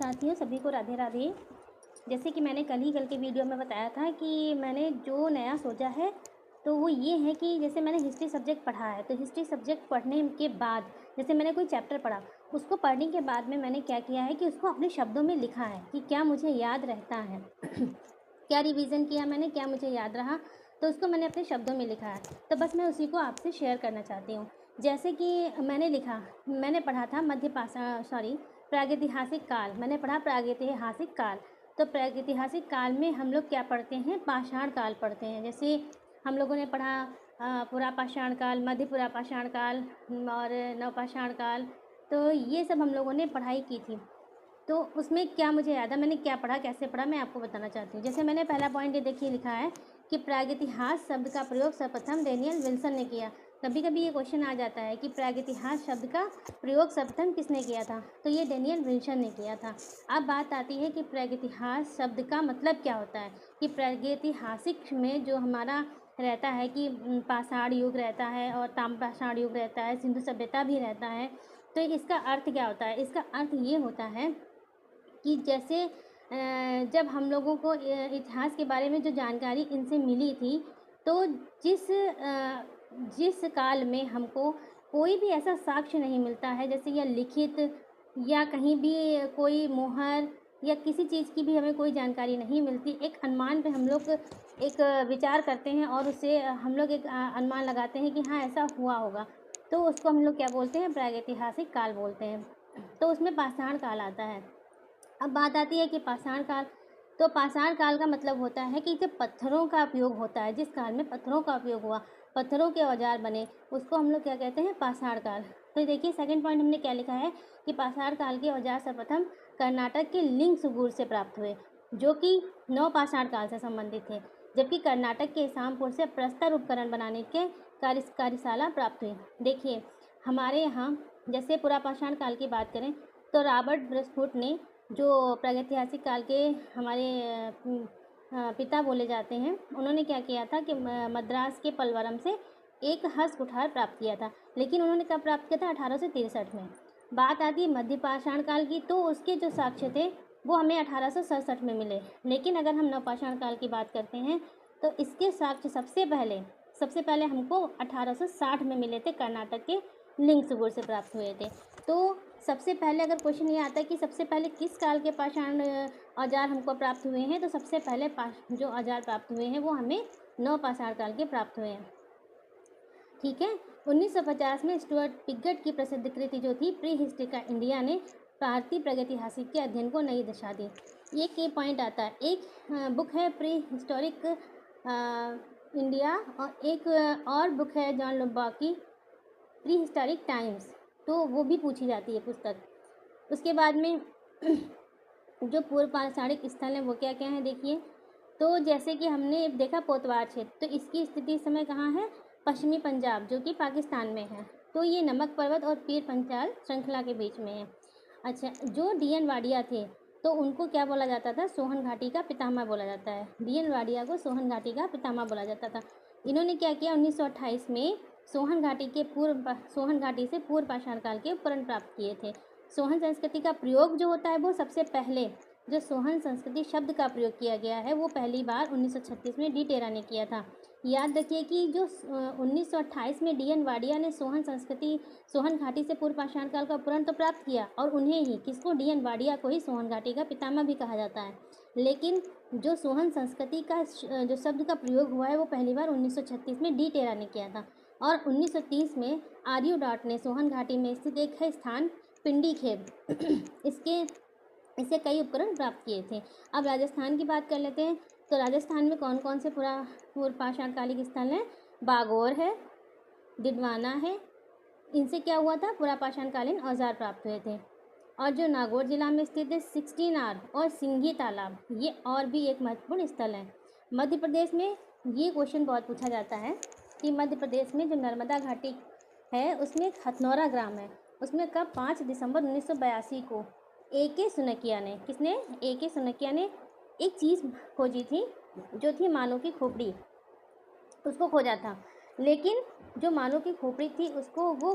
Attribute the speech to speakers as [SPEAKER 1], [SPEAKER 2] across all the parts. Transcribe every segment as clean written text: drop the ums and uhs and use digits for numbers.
[SPEAKER 1] साथियों, सभी को राधे राधे। जैसे कि मैंने कल के वीडियो में बताया था कि मैंने जो नया सोचा है तो वो ये है कि जैसे मैंने हिस्ट्री सब्जेक्ट पढ़ा है, तो हिस्ट्री सब्जेक्ट पढ़ने के बाद जैसे मैंने कोई चैप्टर पढ़ा, उसको पढ़ने के बाद में मैंने क्या किया है कि उसको अपने शब्दों में लिखा है कि क्या मुझे याद रहता है क्या रिवीजन किया मैंने, क्या मुझे याद रहा, तो उसको मैंने अपने शब्दों में लिखा है। तो बस मैं उसी को आपसे शेयर करना चाहती हूँ। जैसे कि मैंने पढ़ा था प्रागैतिहासिक काल। मैंने पढ़ा प्रागैतिहासिक काल। तो प्रागैतिहासिक काल में हम लोग क्या पढ़ते हैं, पाषाण काल पढ़ते हैं। जैसे हम लोगों ने पढ़ा पुरा पाषाण काल, मध्य पुरा पाषाण काल और नवपाषाण काल। तो ये सब हम लोगों ने पढ़ाई की थी। तो उसमें क्या मुझे याद है, मैंने क्या पढ़ा, कैसे पढ़ा, मैं आपको बताना चाहती हूँ। जैसे मैंने पहला पॉइंट ये देखिए लिखा है कि प्रागैतिहास शब्द का प्रयोग सर्वप्रथम डेनियल विल्सन ने किया। कभी कभी ये क्वेश्चन आ जाता है कि प्रागैतिहास शब्द का प्रयोग सर्वप्रथम किसने किया था, तो ये डेनियल विल्सन ने किया था। अब बात आती है कि प्रागैतिहास शब्द का मतलब क्या होता है, कि प्रागैतिहासिक में जो हमारा रहता है कि पाषाण युग रहता है और ताम्रपाषाण युग रहता है, सिंधु सभ्यता भी रहता है। तो इसका अर्थ क्या होता है, इसका अर्थ ये होता है कि जैसे जब हम लोगों को इतिहास के बारे में जो जानकारी इनसे मिली थी, तो जिस काल में हमको कोई भी ऐसा साक्ष्य नहीं मिलता है, जैसे यह लिखित या कहीं भी कोई मोहर या किसी चीज़ की भी हमें कोई जानकारी नहीं मिलती। एक अनुमान पे हम लोग एक विचार करते हैं और उससे हम लोग एक अनुमान लगाते हैं कि हाँ ऐसा हुआ होगा, तो उसको हम लोग क्या बोलते हैं, प्रागैतिहासिक काल बोलते हैं। तो उसमें पाषाण काल आता है। अब बात आती है कि पाषाण काल, तो पाषाण काल का मतलब होता है कि जब पत्थरों का उपयोग होता है, जिस काल में पत्थरों का उपयोग हुआ, पत्थरों के औजार बने, उसको हम लोग क्या कहते हैं, पाषाण काल। तो देखिए सेकंड पॉइंट हमने क्या लिखा है कि पाषाण काल के औजार सर्वप्रथम कर्नाटक के लिंग सुगुर से प्राप्त हुए, जो कि नवपाषाण काल से संबंधित थे, जबकि कर्नाटक के इसामपुर से प्रस्तर उपकरण बनाने के कार्यशाला प्राप्त हुई। देखिए हमारे यहाँ जैसे पुरापाषाण काल की बात करें तो रॉबर्ट ब्रसफुट ने, जो प्रागैतिहासिक काल के हमारे पिता बोले जाते हैं, उन्होंने क्या किया था कि मद्रास के पलवरम से एक हस्त कुठार प्राप्त किया था। लेकिन उन्होंने कब प्राप्त किया था, 1863 में। बात आती है मध्य पाषाण काल की, तो उसके जो साक्ष्य थे वो हमें 1867 में मिले। लेकिन अगर हम नवपाषाण काल की बात करते हैं तो इसके साक्ष्य सबसे पहले हमको 1860 में मिले थे, कर्नाटक के लिंग सुगुर से प्राप्त हुए थे। तो सबसे पहले अगर क्वेश्चन ये आता है कि सबसे पहले किस काल के पाषाण औजार हमको प्राप्त हुए हैं, तो सबसे पहले जो औजार प्राप्त हुए हैं वो हमें नवपाषाण काल के प्राप्त हुए हैं। ठीक है। 1950 में स्टुअर्ट पिगट की प्रसिद्ध कृति जो थी प्री हिस्ट्रिका इंडिया ने भारतीय प्रागैतिहासिक के अध्ययन को नई दिशा दी। ये की पॉइंट आता है। एक बुक है प्री हिस्टोरिक इंडिया और एक और बुक है जॉन लुब्बा की प्री हिस्टोरिक टाइम्स, तो वो भी पूछी जाती है पुस्तक। उसके बाद में जो पूर्व पाषाणिक स्थल हैं वो क्या क्या हैं देखिए। तो जैसे कि हमने देखा पोतवार क्षेत्र, तो इसकी स्थिति इस समय कहाँ है, पश्चिमी पंजाब, जो कि पाकिस्तान में है। तो ये नमक पर्वत और पीर पंचाल श्रृंखला के बीच में है। अच्छा, जो डी.एन. वाडिया थे तो उनको क्या बोला जाता था, सोहन घाटी का पितामह बोला जाता है। डी.एन. वाडिया को सोहन घाटी का पितामह बोला जाता था। इन्होंने क्या किया, 1928 में सोहन घाटी से पूर्व पाषाण काल के उपकरण प्राप्त किए थे। सोहन संस्कृति का प्रयोग जो होता है वो सबसे पहले, जो सोहन संस्कृति शब्द का प्रयोग किया गया है वो पहली बार 1936 में डी टेरा ने किया था। याद रखिए कि जो 1928 में डी.एन. वाडिया ने सोहन घाटी से पूर्व पाषाण काल का उपकरण तो प्राप्त किया, और उन्हें ही, किसको, डी.एन. वाडिया को ही सोहन घाटी का पितामह भी कहा जाता है। लेकिन जो सोहन संस्कृति का जो शब्द का प्रयोग हुआ है वो पहली बार 1936 में डी टेरा ने किया था। और 1930 में आर्यू डॉट ने सोहन घाटी में स्थित एक है स्थान पिंडी खेब इससे कई उपकरण प्राप्त किए थे। अब राजस्थान की बात कर लेते हैं। तो राजस्थान में कौन कौन से पूर्व पाषाण कालिक स्थल हैं, बागौर है, डिडवाना है, इनसे क्या हुआ था, पुरापाषाणकालीन औजार प्राप्त हुए थे। और जो नागौर जिला में स्थित है 16R और सिंघी तालाब, ये और भी एक महत्वपूर्ण स्थल है। मध्य प्रदेश में ये क्वेश्चन बहुत पूछा जाता है कि मध्य प्रदेश में जो नर्मदा घाटी है उसमें एक हथनौरा ग्राम है, उसमें कब, 5 दिसंबर 1982 को A.K. सुनकिया ने, किसने, A.K. सुनकिया ने एक चीज़ खोजी थी जो थी मानव की खोपड़ी, उसको खोजा था। लेकिन जो मानव की खोपड़ी थी उसको वो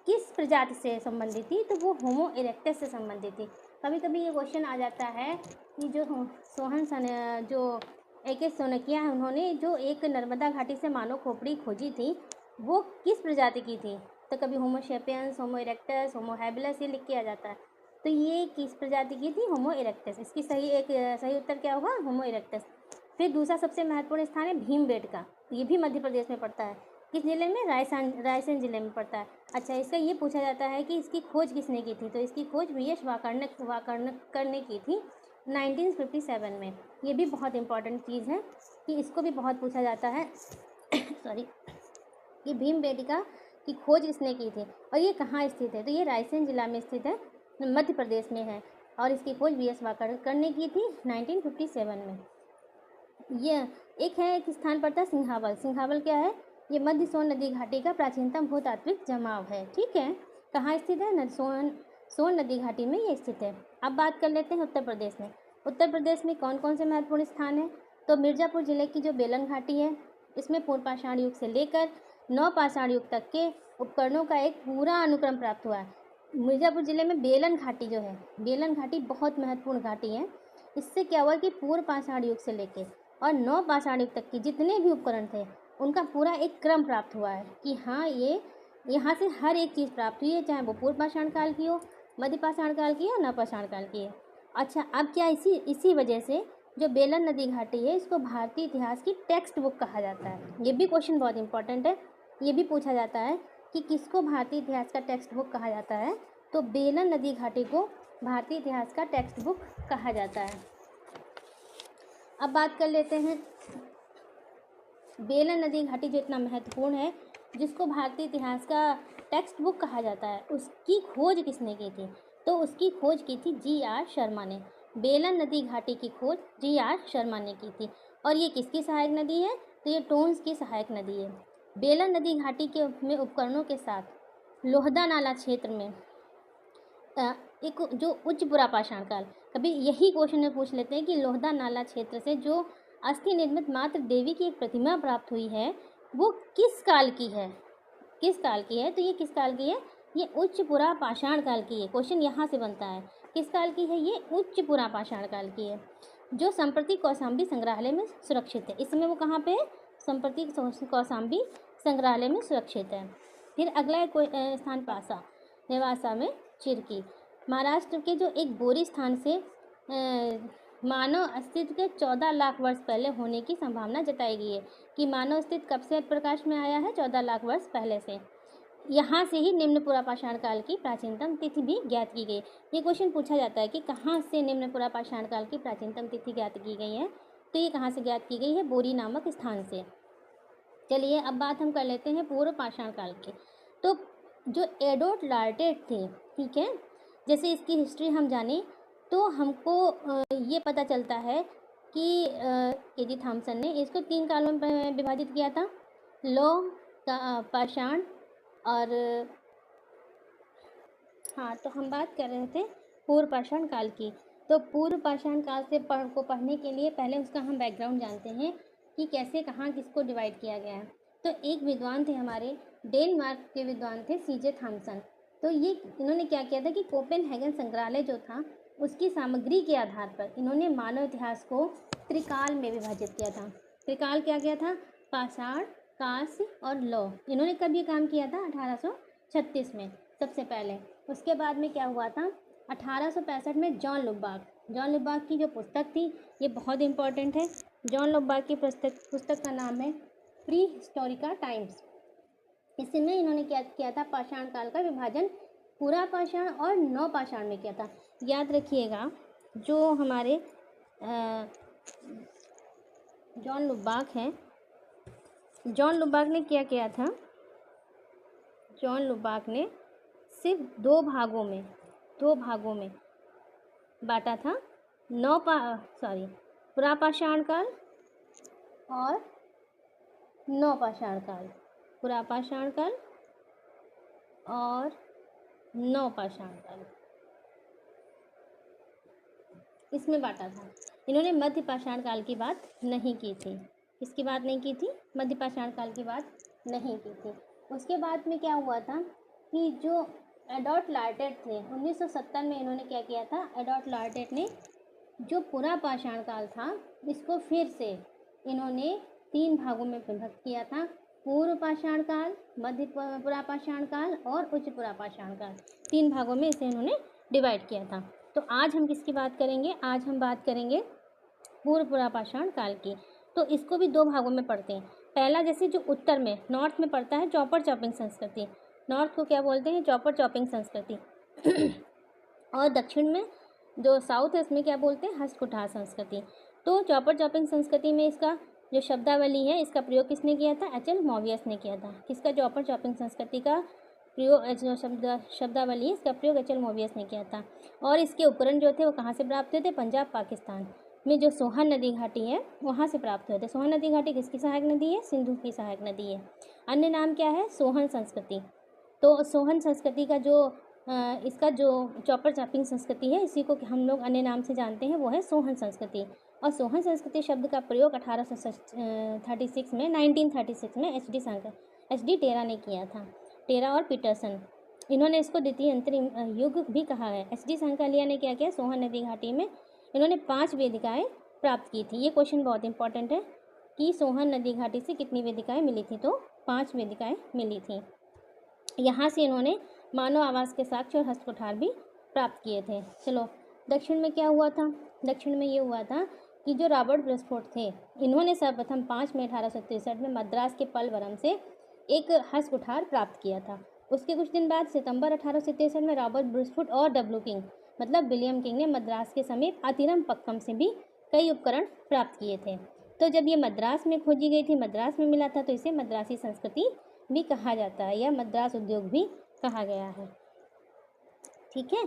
[SPEAKER 1] किस प्रजाति से संबंधित थी, तो वो होमो इरेक्टस से संबंधित थी। कभी कभी ये क्वेश्चन आ जाता है कि जो जो AK सोनकिया है, उन्होंने जो एक नर्मदा घाटी से मानव खोपड़ी खोजी थी वो किस प्रजाति की थी? तो कभी होमो सेपियंस, होमो इरेक्टस, होमो हैबिलस ये लिख के आ जाता है। तो ये किस प्रजाति की थी? होमो इरेक्टस। इसकी सही उत्तर क्या होगा? होमो इरेक्टस। फिर दूसरा सबसे महत्वपूर्ण स्थान है भीमबेटका। ये भी मध्य प्रदेश में पड़ता है। किस जिले में? रायसेन जिले में पड़ता है। अच्छा, इसका ये पूछा जाता है कि इसकी खोज किसने की थी? तो इसकी खोज VS वाकर्णकर ने की थी 1957 में। ये भी बहुत इंपॉर्टेंट चीज़ है कि इसको भी बहुत पूछा जाता है सॉरी, कि भीमबेटका की खोज किसने की थी और ये कहाँ स्थित है? तो ये रायसेन जिला में स्थित है, मध्य प्रदेश में है, और इसकी खोज VS वाकर्णकर ने की थी 1957 में। ये एक है, एक स्थान पड़ता है सिंघावल। सिंघावल क्या है? ये मध्य सोन नदी घाटी का प्राचीनतम भूतात्विक जमाव है। ठीक है, कहाँ स्थित है? सोन नदी घाटी में ये स्थित है। अब बात कर लेते हैं उत्तर प्रदेश में। उत्तर प्रदेश में कौन कौन से महत्वपूर्ण स्थान हैं? तो मिर्ज़ापुर जिले की जो बेलन घाटी है, इसमें पूर्व पाषाण युग से लेकर नवपाषाण युग तक के उपकरणों का एक पूरा अनुक्रम प्राप्त हुआ है। मिर्ज़ापुर जिले में बेलन घाटी जो है, बेलन घाटी बहुत महत्वपूर्ण घाटी है। इससे क्या हुआ कि पूर्व पाषाण युग से लेकर और नवपाषाण युग तक के जितने भी उपकरण थे उनका पूरा एक क्रम प्राप्त हुआ है कि हाँ, ये यहाँ से हर एक चीज़ प्राप्त हुई है, चाहे वो पूर्व पाषाण काल की हो, मध्य पाषाण काल की हो, नवपाषाण काल की है। अच्छा, अब क्या इसी वजह से जो बेलन नदी घाटी है इसको भारतीय इतिहास की टेक्स्ट बुक कहा जाता है। ये भी क्वेश्चन बहुत इंपॉर्टेंट है, ये भी पूछा जाता है कि किसको भारतीय इतिहास का टेक्स्ट बुक कहा जाता है? तो बेलन नदी घाटी को भारतीय इतिहास का टेक्स्ट बुक कहा जाता है। अब बात कर लेते हैं बेलन नदी घाटी जो इतना महत्वपूर्ण है, जिसको भारतीय इतिहास का टेक्स्ट बुक कहा जाता है, उसकी खोज किसने की थी? तो उसकी खोज की थी GR शर्मा ने। बेलन नदी घाटी की खोज GR शर्मा ने की थी। और ये किसकी सहायक नदी है? तो ये टोन्स की सहायक नदी है। बेलन नदी घाटी के में उपकरणों के साथ लोहदा नाला क्षेत्र में एक जो उच्च पुरापाषाण काल, कभी यही क्वेश्चन में पूछ लेते हैं कि लोहदा नाला क्षेत्र से जो अस्थि निर्मित मातृ देवी की एक प्रतिमा प्राप्त हुई है वो किस काल की है? किस काल की है? तो ये किस काल की है? ये उच्च पुरापाषाण काल की है। क्वेश्चन यहाँ से बनता है, किस काल की है? ये उच्च पुरापाषाण काल की है, जो संप्रति कौशाम्बी संग्रहालय में सुरक्षित है। इस समय वो कहाँ पे है? संप्रति कौशाम्बी संग्रहालय में सुरक्षित है। फिर अगला स्थान पासा, नेवासा में चिरकी। महाराष्ट्र के जो एक बोरी स्थान से मानव अस्तित्व के 14 लाख वर्ष पहले होने की संभावना जताई गई है कि मानव अस्तित्व कब से प्रकाश में आया है? 14 लाख वर्ष पहले से। यहाँ से ही निम्न पुरापाषाण काल की प्राचीनतम तिथि भी ज्ञात की गई। ये क्वेश्चन पूछा जाता है कि कहाँ से निम्न पुरापाषाण काल की प्राचीनतम तिथि ज्ञात की गई है? तो ये कहाँ से ज्ञात की गई है? बोरी नामक स्थान से। चलिए अब बात हम कर लेते हैं पूर्व पाषाण काल की। तो जो एडोट लार्टेट थे, ठीक है, जैसे इसकी हिस्ट्री हम जाने तो हमको ये पता चलता है कि KG थॉमसन ने इसको 3 कालों में विभाजित किया था, लौह, पाषाण और हाँ, तो हम बात कर रहे थे पूर्व पाषाण काल की। तो पूर्व पाषाण काल से पढ़ने के लिए पहले उसका हम बैकग्राउंड जानते हैं कि कैसे कहाँ किसको डिवाइड किया गया है। तो एक विद्वान थे हमारे, डेनमार्क के विद्वान थे CJ थॉमसन। तो इन्होंने क्या किया था कि कोपेनहेगन संग्रहालय जो था उसकी सामग्री के आधार पर इन्होंने मानव इतिहास को त्रिकाल में विभाजित किया था। त्रिकाल क्या किया था? पाषाण, कांस्य और लौह। इन्होंने कब ये काम किया था? 1836 में सबसे पहले। उसके बाद में क्या हुआ था? 1865 में जॉन लुबाक की जो पुस्तक थी ये बहुत इंपॉर्टेंट है। जॉन लुबाक की पुस्तक का नाम है प्री हिस्टोरिका टाइम्स। इसमें इन्होंने क्या किया था? पाषाण काल का विभाजन पुरापाषाण और नवपाषाण में किया था। याद रखिएगा, जो हमारे जॉन लुबाक हैं, जॉन लुबाक ने क्या किया था? जॉन लुबाक ने सिर्फ दो भागों में बांटा था, पुरापाषाण काल और नवपाषाण काल। पुरापाषाण काल और नवपाषाण काल इसमें बांटा था। इन्होंने मध्य पाषाण काल की बात नहीं की थी। किसकी बात नहीं की थी? मध्य पाषाण काल की बात नहीं की थी। उसके बाद में क्या हुआ था कि जो एडॉल्ट लार्टेट थे, 1970 में इन्होंने क्या किया था, एडॉल्ट लार्टेट ने जो पुरा पाषाण काल था इसको फिर से इन्होंने 3 भागों में विभक्त किया था। पूर्व पाषाण काल, मध्य पुरा पाषाण काल और उच्च पुरा पाषाण काल, 3 भागों में इसे इन्होंने डिवाइड किया था। तो आज हम किसकी बात करेंगे, आज हम बात करेंगे पूर्व पुरा पाषाण काल की। तो इसको भी 2 भागों में पढ़ते हैं। पहला, जैसे जो उत्तर में नॉर्थ में पड़ता है चॉपर चॉपिंग संस्कृति, नॉर्थ को क्या बोलते हैं, चॉपर चॉपिंग संस्कृति और दक्षिण में जो साउथ है इसमें क्या बोलते हैं, हस्त कुठार संस्कृति। तो चॉपर चॉपिंग संस्कृति में इसका जो शब्दावली है इसका प्रयोग किसने किया था, एच एल मॉवियस ने किया था। किसका, चॉपर चॉपिंग संस्कृति का प्रयोग, जो शब्दावली है इसका प्रयोग एच एल मॉवियस ने किया था। और इसके उपकरण जो थे वो कहाँ से प्राप्त हुए थे, पंजाब पाकिस्तान में जो सोहन नदी घाटी है वहाँ से प्राप्त हुए थे। सोहन नदी घाटी किसकी सहायक नदी है, सिंधु की सहायक नदी है। अन्य नाम क्या है, सोहन संस्कृति। तो सोहन संस्कृति का जो इसका जो चॉपर चॉपिंग संस्कृति है इसी को हम लोग अन्य नाम से जानते हैं, वो है सोहन संस्कृति। और सोहन संस्कृति शब्द का प्रयोग 1936 में एच डी टेरा ने किया था। टेरा और पीटरसन, इन्होंने इसको द्वितीय अंतरिम युग भी कहा है। एच डी सांकालिया ने क्या किया, सोहन नदी घाटी में इन्होंने 5 वेदिकाएँ प्राप्त की थी। ये क्वेश्चन बहुत इंपॉर्टेंट है कि सोहन नदी घाटी से कितनी वेदिकाएँ मिली थी, तो 5 वेदिकाएँ मिली थी। यहाँ से इन्होंने मानव आवास के साक्ष्य और हस्तकुठार भी प्राप्त किए थे। चलो, दक्षिण में क्या हुआ था, दक्षिण में ये हुआ था कि जो रॉबर्ट ब्रिस्फोर्ड थे इन्होंने सर्वप्रथम 5 मई 1863 में मद्रास के पलवरम से एक हस्तकुठार प्राप्त किया था। उसके कुछ दिन बाद सितंबर 1863 में रॉबर्ट ब्रिस्फोर्ड और डब्ल्यू किंग मतलब विलियम किंग ने मद्रास के समीप अतिरम पक्कम से भी कई उपकरण प्राप्त किए थे। तो जब ये मद्रास में खोजी गई थी, मद्रास में मिला था, तो इसे मद्रासी संस्कृति भी कहा जाता है या मद्रास उद्योग भी कहा गया है। ठीक है,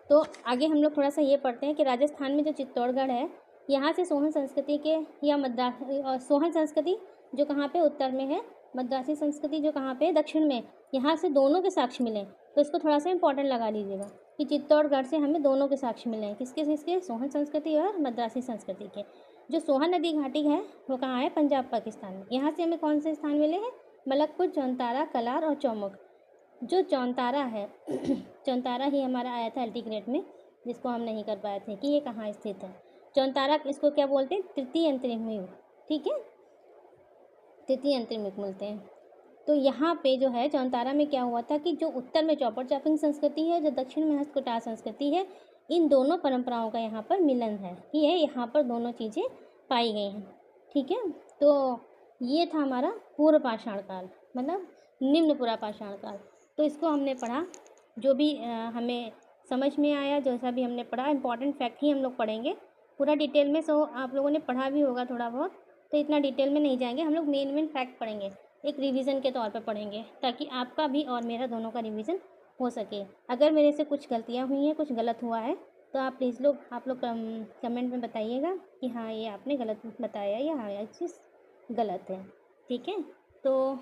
[SPEAKER 1] तो आगे हम लोग थोड़ा सा ये पढ़ते हैं कि राजस्थान में जो चित्तौड़गढ़ है यहाँ से सोहन संस्कृति के या सोहन संस्कृति जो कहाँ पे उत्तर में है, मद्रासी संस्कृति जो कहाँ पे है दक्षिण में, यहाँ से दोनों के साक्ष्य मिले। तो इसको थोड़ा सा इंपॉर्टेंट लगा लीजिएगा कि चित्तौड़गढ़ से हमें दोनों के साक्ष्य मिले हैं। किसके किसके, सोहन संस्कृति और मद्रासी संस्कृति के। जो सोहन नदी घाटी है वो कहाँ है, पंजाब पाकिस्तान में। यहाँ से हमें कौन से स्थान मिले हैं, मलकपुर, चौंतारा, कलार और चौमुख। जो चौंतारा है चौंतारा ही हमारा आया था अल्टीग्रेड में, जिसको हम नहीं कर पाए थे कि ये कहाँ स्थित है। चौंतारा इसको क्या बोलते हैं, तृतीय अंतरिम युग। ठीक है, तृतीय अंतरिम युग मिलते हैं। तो यहाँ पे जो है चौंतारा में क्या हुआ था कि जो उत्तर में चौपर चॉपिंग संस्कृति है, जो दक्षिण में हस्तकुठार संस्कृति है, इन दोनों परंपराओं का यहाँ पर मिलन है कि यहाँ पर दोनों चीज़ें पाई गई हैं। ठीक है, तो ये था हमारा पूर्व पाषाण काल मतलब निम्न पुरा पाषाण काल। तो इसको हमने पढ़ा, जो भी हमें समझ में आया, जैसा भी हमने पढ़ा, इंपॉर्टेंट फैक्ट ही हम लोग पढ़ेंगे पूरा डिटेल में। सो आप लोगों ने पढ़ा भी होगा थोड़ा बहुत, तो इतना डिटेल में नहीं जाएंगे हम लोग, मेन फैक्ट पढ़ेंगे, एक रिवीजन के तौर पे पढ़ेंगे, ताकि आपका भी और मेरा दोनों का रिवीजन हो सके। अगर मेरे से कुछ गलतियाँ हुई हैं, कुछ गलत हुआ है, तो आप प्लीज़ आप लोग कमेंट में बताइएगा कि हाँ ये आपने गलत बताया या हाँ ये चीज़ गलत है। ठीक है, तो